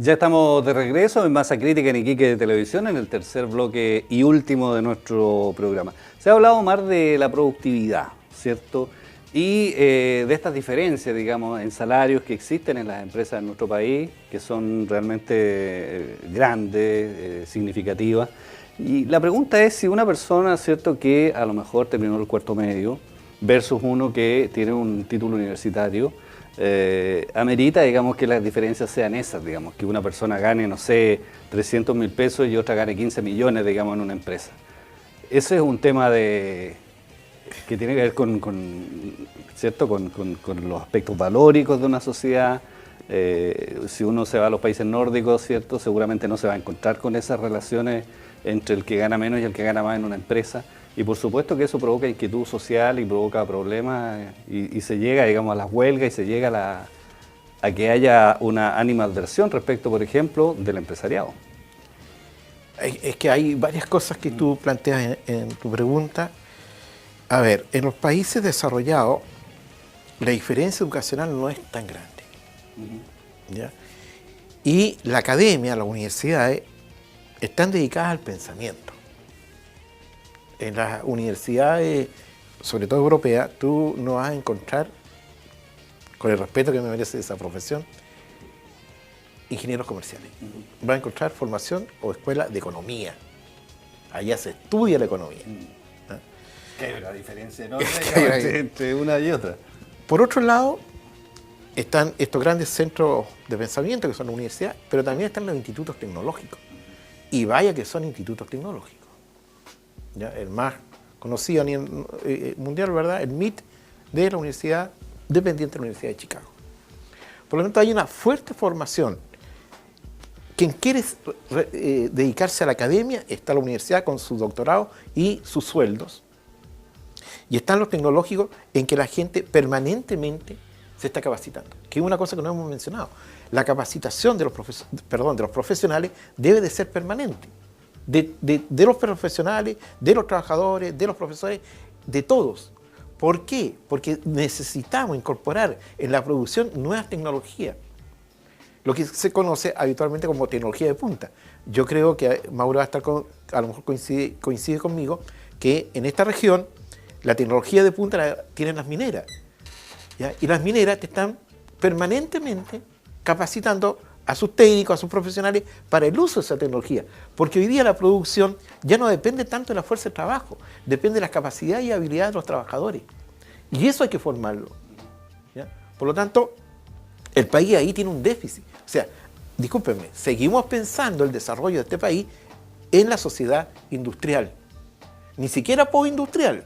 Ya estamos de regreso en Masa Crítica en Iquique de Televisión, en el tercer bloque y último de nuestro programa. Se ha hablado más de la productividad, ¿cierto? Y de estas diferencias, digamos, en salarios que existen en las empresas de nuestro país, que son realmente grandes, significativas. Y la pregunta es si una persona, ¿cierto?, que a lo mejor terminó el cuarto medio, versus uno que tiene un título universitario, amerita, digamos, que las diferencias sean esas, digamos, que una persona gane, no sé, 300.000 pesos y otra gane 15 millones, digamos, en una empresa. Ese es un tema que tiene que ver ¿cierto?, con los aspectos valóricos de una sociedad. Si uno se va a los países nórdicos, ¿cierto?, seguramente no se va a encontrar con esas relaciones entre el que gana menos y el que gana más en una empresa. Y por supuesto que eso provoca inquietud social y provoca problemas y se llega, digamos, a las huelgas y se llega a que haya una animadversión respecto, por ejemplo, del empresariado. Es que hay varias cosas que tú planteas en tu pregunta. A ver, en los países desarrollados la diferencia educacional no es tan grande. ¿Ya? Y la academia, las universidades, están dedicadas al pensamiento. En las universidades, sobre todo europeas, tú no vas a encontrar, con el respeto que me merece esa profesión, ingenieros comerciales. Vas a encontrar formación o escuela de economía. Allá se estudia la economía. Que hay una diferencia enorme entre una y otra. Por otro lado, están estos grandes centros de pensamiento que son las universidades, pero también están los institutos tecnológicos. Y vaya que son institutos tecnológicos. ¿Ya? El más conocido a nivel mundial, ¿verdad? El MIT de la Universidad Dependiente de la Universidad de Chicago. Por lo tanto, hay una fuerte formación. Quien quiere dedicarse a la academia, está la universidad con su doctorado y sus sueldos. Y están los tecnológicos en que la gente permanentemente se está capacitando, que es una cosa que no hemos mencionado. La capacitación de los profesionales debe de ser permanente. De los profesionales, de los trabajadores, de los profesores, de todos. ¿Por qué? Porque necesitamos incorporar en la producción nuevas tecnologías. Lo que se conoce habitualmente como tecnología de punta. Yo creo que Mauro va a estar a lo mejor coincide conmigo, que en esta región la tecnología de punta la tienen las mineras. ¿Ya? Y las mineras te están permanentemente capacitando a sus técnicos, a sus profesionales para el uso de esa tecnología. Porque hoy día la producción ya no depende tanto de la fuerza de trabajo, depende de las capacidades y habilidades de los trabajadores. Y eso hay que formarlo. ¿Ya? Por lo tanto, el país ahí tiene un déficit. O sea, discúlpenme, seguimos pensando el desarrollo de este país en la sociedad industrial, ni siquiera postindustrial.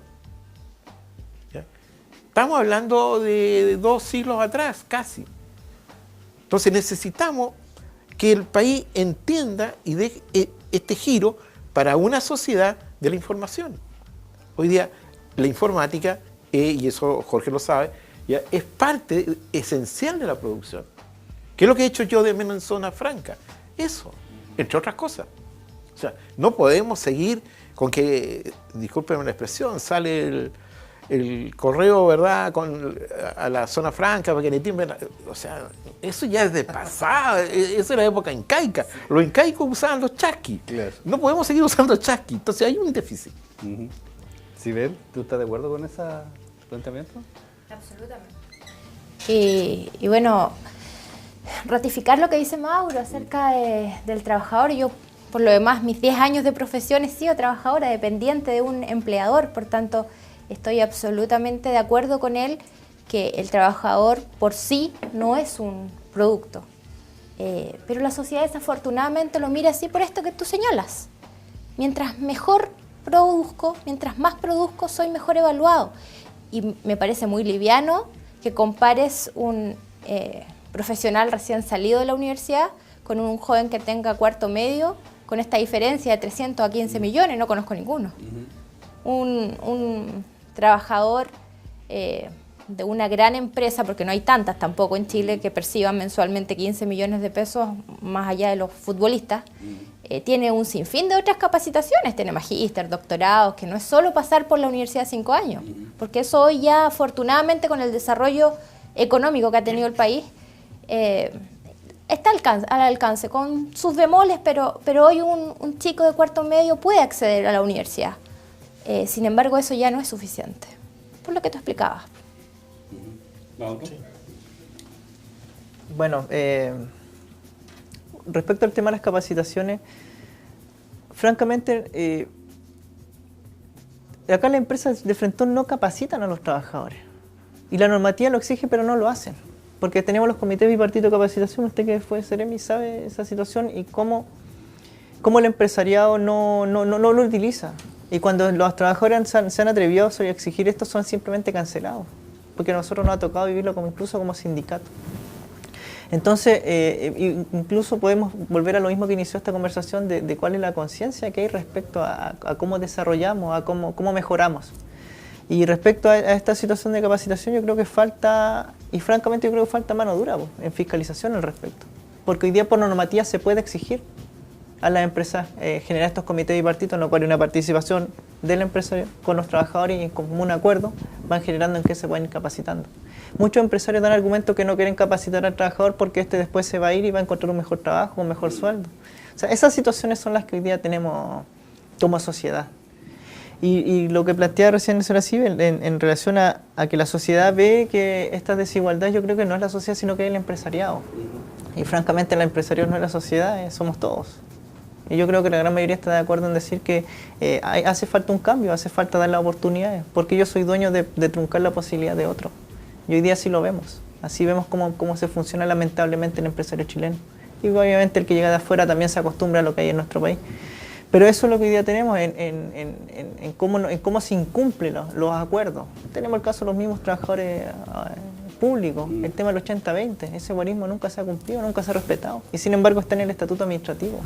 Estamos hablando de 2 siglos atrás, casi. Entonces necesitamos que el país entienda y dé este giro para una sociedad de la información. Hoy día la informática, y eso Jorge lo sabe, ya es parte esencial de la producción. ¿Qué es lo que he hecho yo de menos en zona franca? Eso, entre otras cosas. O sea, no podemos seguir con que, discúlpenme la expresión, sale el correo, ¿verdad?, a la zona franca para que le timbren. O sea, eso ya es de pasada, eso era época incaica. Los incaicos usaban los chasquis. Claro. No podemos seguir usando chasquis, entonces hay un déficit. Sibel, ¿tú estás de acuerdo con ese planteamiento? Absolutamente. Y bueno, ratificar lo que dice Mauro acerca del trabajador. Yo, por lo demás, mis 10 años de profesión he sido trabajadora, dependiente de un empleador, por tanto, estoy absolutamente de acuerdo con él que el trabajador por sí no es un producto. Pero la sociedad desafortunadamente lo mira así por esto que tú señalas. Mientras mejor produzco, mientras más produzco, soy mejor evaluado. Y me parece muy liviano que compares un profesional recién salido de la universidad con un joven que tenga cuarto medio, con esta diferencia de 300 a 15 millones, no conozco ninguno. Un trabajador de una gran empresa, porque no hay tantas tampoco en Chile que perciban mensualmente 15 millones de pesos, más allá de los futbolistas, tiene un sinfín de otras capacitaciones, tiene magíster, doctorados, que no es solo pasar por la universidad 5 años, porque eso hoy ya afortunadamente con el desarrollo económico que ha tenido el país, está al alcance, con sus bemoles, pero hoy un chico de cuarto medio puede acceder a la universidad. Sin embargo, eso ya no es suficiente, por lo que tú explicabas. Sí. Bueno, respecto al tema de las capacitaciones, francamente, acá las empresas de Frentón no capacitan a los trabajadores. Y la normativa lo exige, pero no lo hacen. Porque tenemos los comités bipartitos de capacitación, usted que fue Seremi sabe esa situación y cómo el empresariado no lo utiliza. Y cuando los trabajadores se han atrevido a exigir esto, son simplemente cancelados. Porque a nosotros nos ha tocado vivirlo incluso como sindicato. Entonces, incluso podemos volver a lo mismo que inició esta conversación de cuál es la conciencia que hay respecto a cómo desarrollamos, a cómo mejoramos. Y respecto a esta situación de capacitación, yo creo que falta, y francamente yo creo que falta mano dura en fiscalización al respecto. Porque hoy día por normativa se puede exigir a las empresas generar estos comités bipartitos, en los cuales hay una participación del empresario con los trabajadores y en común acuerdo van generando en qué se pueden ir capacitando. Muchos empresarios dan argumentos que no quieren capacitar al trabajador porque después se va a ir y va a encontrar un mejor trabajo, un mejor sueldo. O sea, esas situaciones son las que hoy día tenemos como sociedad. Y lo que planteaba recién el señor Acib en relación a que la sociedad ve que esta desigualdad, yo creo que no es la sociedad, sino que es el empresariado. Y francamente el empresariado no es la sociedad, somos todos. Y yo creo que la gran mayoría está de acuerdo en decir que hace falta un cambio, hace falta dar las oportunidades, porque yo soy dueño de truncar la posibilidad de otro. Y hoy día así lo vemos, así vemos cómo se funciona lamentablemente el empresario chileno. Y obviamente el que llega de afuera también se acostumbra a lo que hay en nuestro país. Pero eso es lo que hoy día tenemos en cómo se incumplen los acuerdos. Tenemos el caso de los mismos trabajadores públicos, el tema del 80-20, ese buenismo nunca se ha cumplido, nunca se ha respetado. Y sin embargo está en el estatuto administrativo.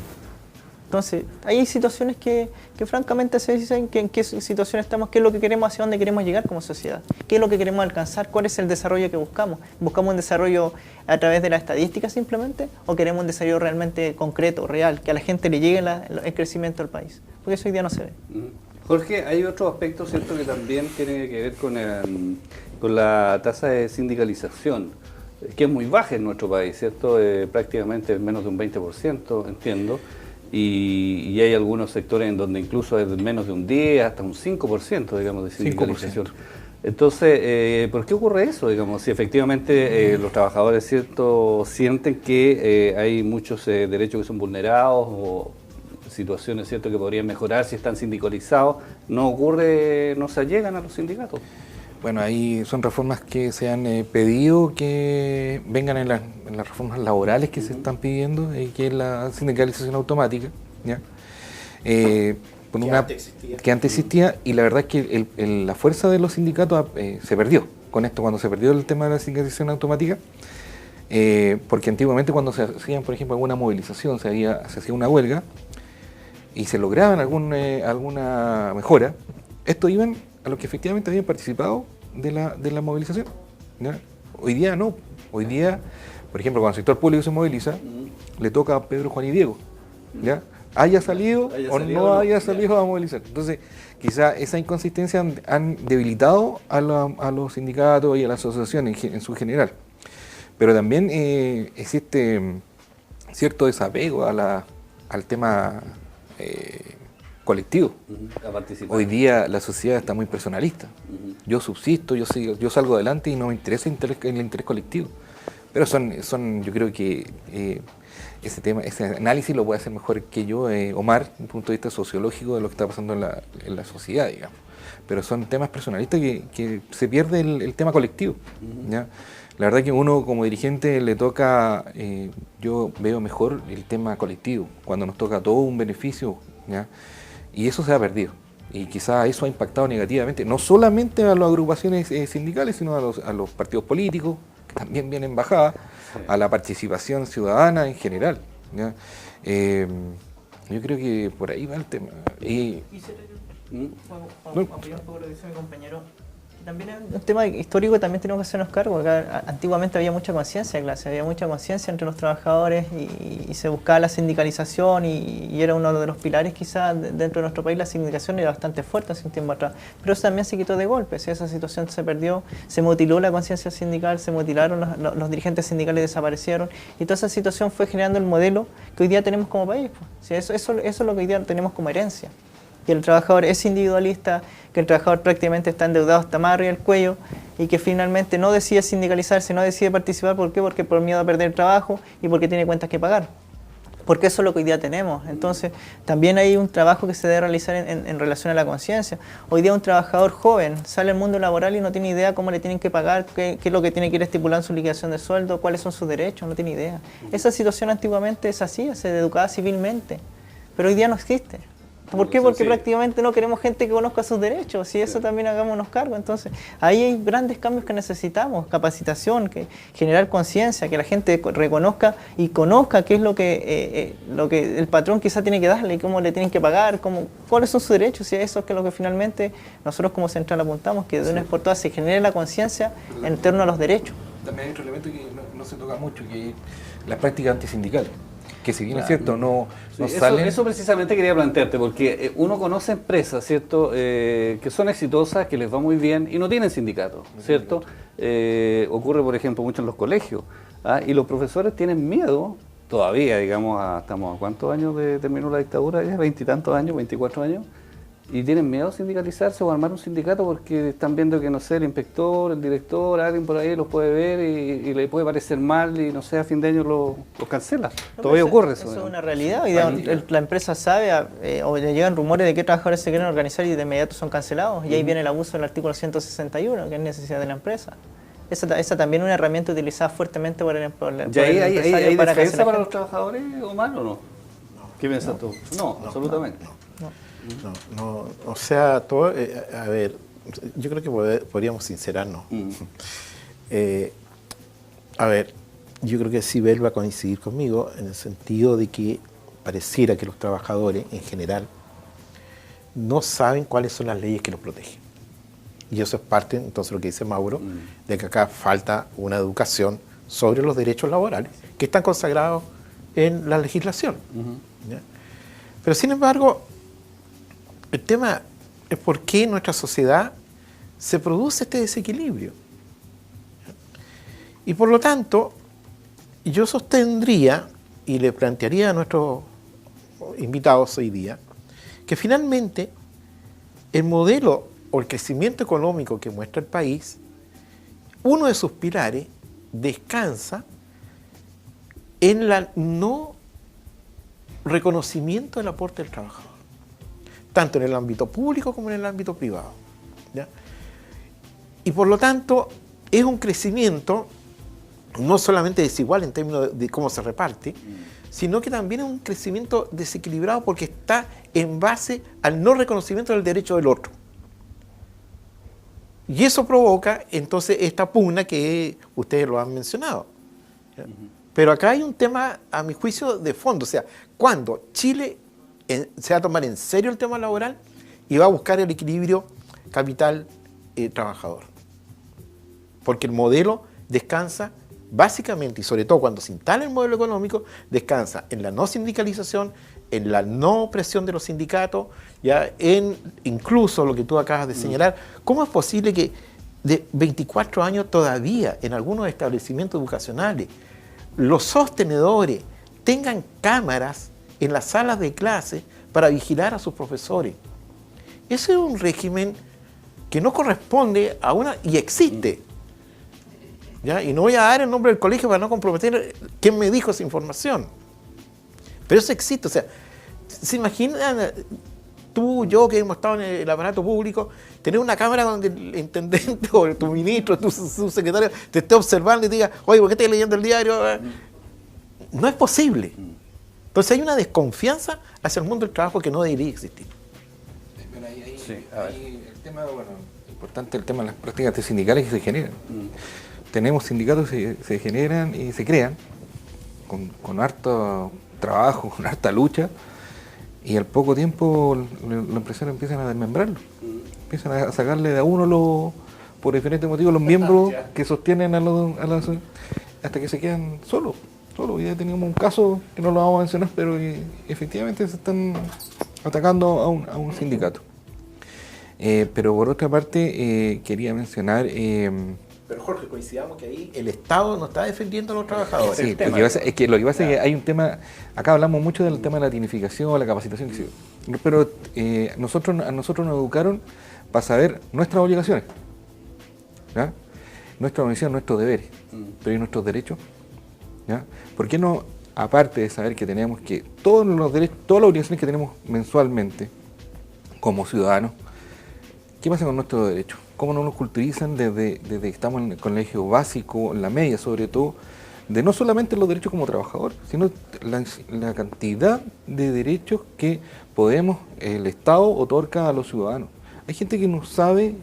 Entonces, hay situaciones que francamente se dicen que en qué situación estamos, qué es lo que queremos, hacia dónde queremos llegar como sociedad, qué es lo que queremos alcanzar, cuál es el desarrollo que buscamos. ¿Buscamos un desarrollo a través de la estadística simplemente o queremos un desarrollo realmente concreto, real, que a la gente le llegue el crecimiento del país? Porque eso hoy día no se ve. Jorge, hay otro aspecto, ¿cierto?, que también tiene que ver con la tasa de sindicalización, que es muy baja en nuestro país, ¿cierto? Prácticamente menos de un 20%, entiendo. Y hay algunos sectores en donde incluso es menos de un 10, hasta un 5%, digamos, de sindicalización. 5%. Entonces, ¿por qué ocurre eso? Digamos, si efectivamente los trabajadores, ¿cierto?, sienten que hay muchos derechos que son vulnerados o situaciones, ¿cierto?, que podrían mejorar si están sindicalizados, no ocurre, no se allegan a los sindicatos. Bueno, ahí son reformas que se han pedido que vengan en las reformas laborales que se están pidiendo, que es la sindicalización automática, ¿ya? Que antes existía, y la verdad es que la fuerza de los sindicatos se perdió con esto, cuando se perdió el tema de la sindicalización automática, porque antiguamente cuando se hacían, por ejemplo, alguna movilización, se hacía una huelga, y se lograban alguna mejora, estos iban a los que efectivamente habían participado de la movilización, ¿ya? Hoy día no. Hoy día, por ejemplo, cuando el sector público se moviliza, le toca a Pedro, Juan y Diego, ¿ya? Haya salido o no haya salido a movilizar. Entonces, quizá esa inconsistencia han debilitado a los sindicatos y a la asociación en su general. Pero también existe cierto desapego al tema colectivo. Hoy día la sociedad está muy personalista. Yo subsisto, yo salgo adelante y no me interesa el interés colectivo. Pero yo creo que ese análisis lo puede hacer mejor que yo, Omar, desde un punto de vista sociológico de lo que está pasando en la sociedad, digamos. Pero son temas personalistas que se pierde el tema colectivo, ¿ya? La verdad que uno como dirigente le toca, yo veo mejor el tema colectivo, cuando nos toca todo un beneficio, ¿ya? Y eso se ha perdido. Y quizá eso ha impactado negativamente, no solamente a las agrupaciones sindicales, sino a los partidos políticos, que también vienen bajadas, a la participación ciudadana en general, ¿ya? Yo creo que por ahí va el tema. Apoyar un poco lo que dice mi compañero. También es un tema histórico que también tenemos que hacernos cargo, porque antiguamente había mucha conciencia de clase, había mucha conciencia entre los trabajadores y se buscaba la sindicalización y era uno de los pilares quizás dentro de nuestro país. La sindicalización era bastante fuerte hace un tiempo atrás, pero eso también se quitó de golpe, ¿sí? Esa situación se perdió, se mutiló la conciencia sindical, se mutilaron los dirigentes sindicales, desaparecieron y toda esa situación fue generando el modelo que hoy día tenemos como país, pues. ¿Sí? Eso es lo que hoy día tenemos como herencia. Que el trabajador es individualista, que el trabajador prácticamente está endeudado hasta más arriba del cuello y que finalmente no decide sindicalizarse, no decide participar. ¿Por qué? Porque por miedo a perder el trabajo y porque tiene cuentas que pagar. Porque eso es lo que hoy día tenemos. Entonces, también hay un trabajo que se debe realizar en relación a la conciencia. Hoy día un trabajador joven sale al mundo laboral y no tiene idea cómo le tienen que pagar, qué es lo que tiene que ir estipulando en su liquidación de sueldo, cuáles son sus derechos, no tiene idea. Esa situación antiguamente es así, se educaba civilmente, pero hoy día no existe. ¿Por qué? Porque prácticamente no queremos gente que conozca sus derechos, y eso también hagámonos cargo. Entonces, ahí hay grandes cambios que necesitamos, capacitación, generar conciencia, que la gente reconozca y conozca qué es lo que el patrón quizá tiene que darle, cómo le tienen que pagar, cuáles son sus derechos, y eso es lo que finalmente nosotros como central apuntamos, que de una vez por todas se genere la conciencia en torno a los derechos. También hay otro elemento que no se toca mucho, que es la práctica antisindical. Que si bien es cierto, no salen... Eso precisamente quería plantearte, porque uno conoce empresas, ¿cierto?, que son exitosas, que les va muy bien y no tienen sindicato, ¿cierto? Ocurre, por ejemplo, mucho en los colegios, y los profesores tienen miedo, todavía, digamos, estamos a ¿cuántos años terminó la dictadura? Ya 20 y tantos años, 24 años, y tienen miedo a sindicalizarse o a armar un sindicato porque están viendo que, no sé, el inspector, el director, alguien por ahí los puede ver y le puede parecer mal y, no sé, a fin de año los cancela. Todavía ocurre eso. Eso es una realidad. Hoy la empresa sabe o le llegan rumores de qué trabajadores se quieren organizar y de inmediato son cancelados. Y ahí viene el abuso del artículo 161, que es necesidad de la empresa. Esa también es una herramienta utilizada fuertemente por el empresario. ¿Y hay defensa para los trabajadores, Omar, o no? ¿Qué piensas tú? No, absolutamente. No, o sea, todo, a ver, yo creo que podríamos sincerarnos. A ver, yo creo que Sibel va a coincidir conmigo en el sentido de que pareciera que los trabajadores en general no saben cuáles son las leyes que los protegen. Y eso es parte, entonces, lo que dice Mauro, de que acá falta una educación sobre los derechos laborales que están consagrados en la legislación. ¿Ya? Pero sin embargo, el tema es por qué en nuestra sociedad se produce este desequilibrio. Y por lo tanto, yo sostendría y le plantearía a nuestros invitados hoy día que finalmente el modelo o el crecimiento económico que muestra el país, uno de sus pilares descansa en el no reconocimiento del aporte del trabajador, tanto en el ámbito público como en el ámbito privado. ¿Ya? Y por lo tanto, es un crecimiento no solamente desigual en términos de cómo se reparte, sino que también es un crecimiento desequilibrado porque está en base al no reconocimiento del derecho del otro. Y eso provoca entonces esta pugna que ustedes lo han mencionado. ¿Ya? Pero acá hay un tema, a mi juicio, de fondo. O sea, cuando Chile se va a tomar en serio el tema laboral y va a buscar el equilibrio capital-trabajador. Porque el modelo descansa básicamente, y sobre todo cuando se instala el modelo económico, descansa en la no sindicalización, en la no presión de los sindicatos, ya en incluso lo que tú acabas de señalar. ¿Cómo es posible que de 24 años todavía en algunos establecimientos educacionales los sostenedores tengan cámaras en las salas de clase para vigilar a sus profesores? Ese es un régimen que no corresponde a una... y existe. ¿Ya? Y no voy a dar el nombre del colegio para no comprometer quién me dijo esa información. Pero eso existe. O sea, ¿se imaginan tú, yo, que hemos estado en el aparato público, tener una cámara donde el intendente o tu ministro, tu subsecretario te esté observando y te diga, oye, ¿por qué estás leyendo el diario? No es posible. Entonces hay una desconfianza hacia el mundo del trabajo que no debería existir. Bueno, ahí el tema, bueno, importante el tema de las prácticas sindicales que se generan. Tenemos sindicatos que se generan y se crean con harto trabajo, con harta lucha, y al poco tiempo los empresarios empiezan a desmembrarlo, empiezan a sacarle de a uno por diferentes motivos, los miembros que sostienen a la hasta que se quedan solos. Ya teníamos un caso que no lo vamos a mencionar, pero efectivamente se están atacando a un sindicato. Pero por otra parte, quería mencionar... pero Jorge, coincidamos que ahí el Estado no está defendiendo a los trabajadores. Sí, lo que pasa es que hay un tema, acá hablamos mucho del tema de la tecnificación, la capacitación, pero a nosotros nos educaron para saber nuestras obligaciones, ¿ya? Nuestras obligaciones, nuestros deberes, pero ¿y nuestros derechos? ¿Ya? ¿Por qué no, aparte de saber que tenemos que todos los derechos, todas las obligaciones que tenemos mensualmente como ciudadanos, qué pasa con nuestros derechos? ¿Cómo no nos culturizan desde que estamos en el colegio básico, en la media sobre todo, de no solamente los derechos como trabajador, sino la cantidad de derechos que el Estado otorga a los ciudadanos? Hay gente que no sabe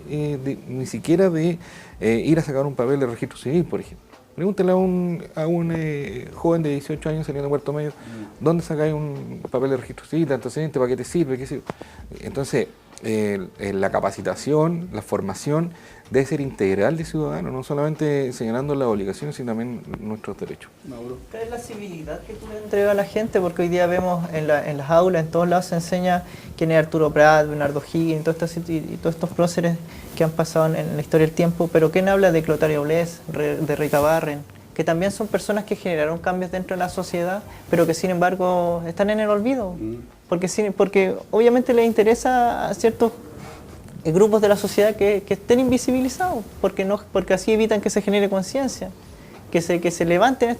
ni siquiera de ir a sacar un papel de registro civil, por ejemplo. Pregúntale a un joven de 18 años saliendo de Puerto Medio, ¿dónde sacáis un papel de registro civil, de antecedente, para qué te sirve? ¿Qué sirve? Entonces, la capacitación, la formación debe ser integral de ciudadanos, no solamente señalando las obligaciones, sino también nuestros derechos. ¿Qué es la civilidad que tú le entregas a la gente? Porque hoy día vemos en las aulas, en todos lados se enseña quién es Arturo Prat, Bernardo Higgins, y todos estos próceres que han pasado en la historia del tiempo, pero ¿quién habla de Clotario Blest, de Rita Barren? Que también son personas que generaron cambios dentro de la sociedad, pero que sin embargo están en el olvido, porque obviamente les interesa a ciertos grupos de la sociedad que estén invisibilizados, porque así evitan que se genere conciencia, que se levanten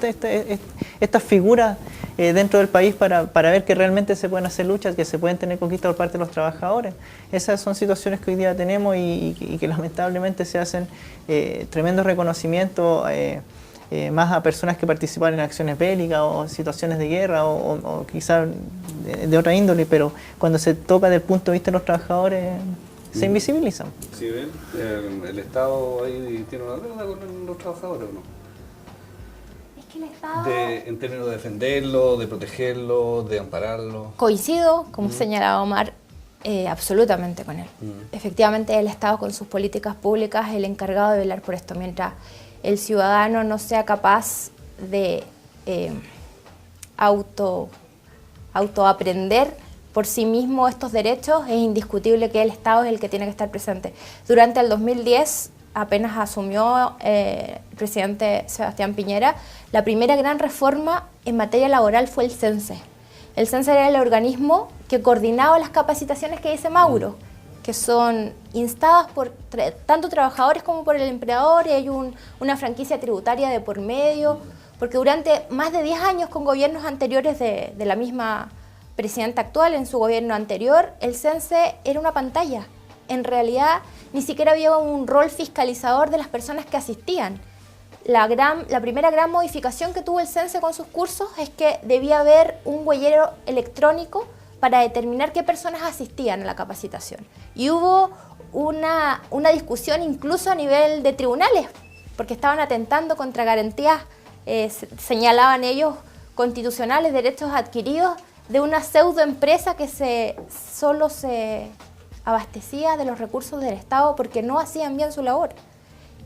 estas figuras dentro del país para ver que realmente se pueden hacer luchas, que se pueden tener conquistas por parte de los trabajadores. Esas son situaciones que hoy día tenemos y que lamentablemente se hacen tremendos reconocimientos más a personas que participan en acciones bélicas o situaciones de guerra o quizás de otra índole, pero cuando se toca desde el punto de vista de los trabajadores se invisibilizan. ¿Sí ven? El Estado ahí tiene una deuda con los trabajadores, ¿o no? Es que el Estado... En términos de defenderlo, de protegerlo, de ampararlo. Coincido, como señalaba Omar, absolutamente con él. Efectivamente, el Estado con sus políticas públicas es el encargado de velar por esto. Mientras el ciudadano no sea capaz de autoaprender por sí mismo estos derechos, es indiscutible que el Estado es el que tiene que estar presente. Durante el 2010, apenas asumió el presidente Sebastián Piñera, la primera gran reforma en materia laboral fue el CENSE. El CENSE era el organismo que coordinaba las capacitaciones que dice Mauro, que son instadas por tanto trabajadores como por el empleador, y hay una franquicia tributaria de por medio, porque durante más de 10 años con gobiernos anteriores de la misma presidenta actual, en su gobierno anterior, el CENSE era una pantalla. En realidad, ni siquiera había un rol fiscalizador de las personas que asistían. La primera gran modificación que tuvo el CENSE con sus cursos es que debía haber un huellero electrónico para determinar qué personas asistían a la capacitación. Y hubo una discusión incluso a nivel de tribunales, porque estaban atentando contra garantías, señalaban ellos, constitucionales, derechos adquiridos de una pseudoempresa que solo se abastecía de los recursos del Estado porque no hacían bien su labor.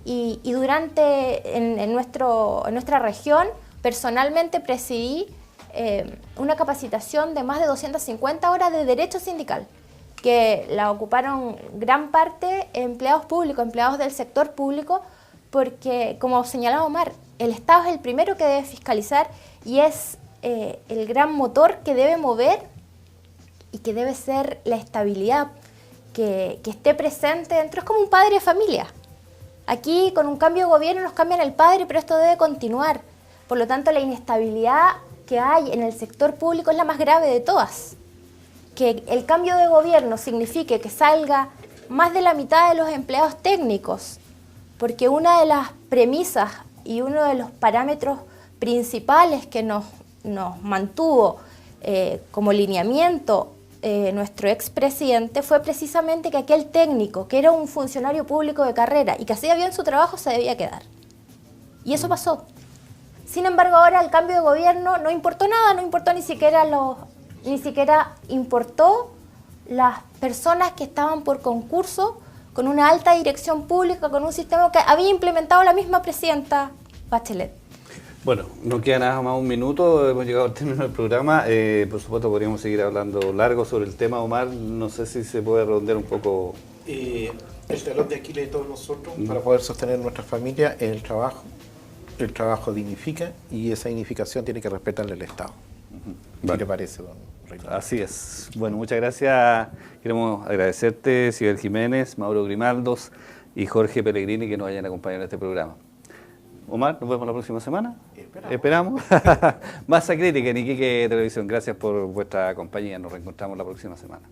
Y en nuestra región, personalmente presidí una capacitación de más de 250 horas de derecho sindical, que la ocuparon gran parte empleados públicos, empleados del sector público, porque, como señalaba Omar, el Estado es el primero que debe fiscalizar y es el gran motor que debe mover y que debe ser la estabilidad que esté presente dentro. Es como un padre de familia. Aquí, con un cambio de gobierno, nos cambian el padre, pero esto debe continuar. Por lo tanto, la inestabilidad que hay en el sector público es la más grave de todas. Que el cambio de gobierno signifique que salga más de la mitad de los empleados técnicos, porque una de las premisas y uno de los parámetros principales que nos mantuvo como lineamiento nuestro expresidente fue precisamente que aquel técnico, que era un funcionario público de carrera y que hacía bien su trabajo, se debía quedar. Y eso pasó. Sin embargo, ahora el cambio de gobierno no importó nada, no importó ni siquiera importó las personas que estaban por concurso con una alta dirección pública, con un sistema que había implementado la misma presidenta Bachelet. Bueno, no queda nada más un minuto, hemos llegado al término del programa. Por supuesto podríamos seguir hablando largo sobre el tema, Omar. No sé si se puede redondear un poco. El talón de Aquiles de todos nosotros para poder sostener nuestra familia es el trabajo. El trabajo dignifica y esa dignificación tiene que respetarle el Estado. ¿Qué le parece, don Reinaldo? Así es. Bueno, muchas gracias. Queremos agradecerte, Sibel Jiménez, Mauro Grimaldos y Jorge Pellegrini, que nos hayan acompañado en este programa. Omar, nos vemos la próxima semana. Esperamos. Masa Crítica en Iquique Televisión. Gracias por vuestra compañía. Nos reencontramos la próxima semana.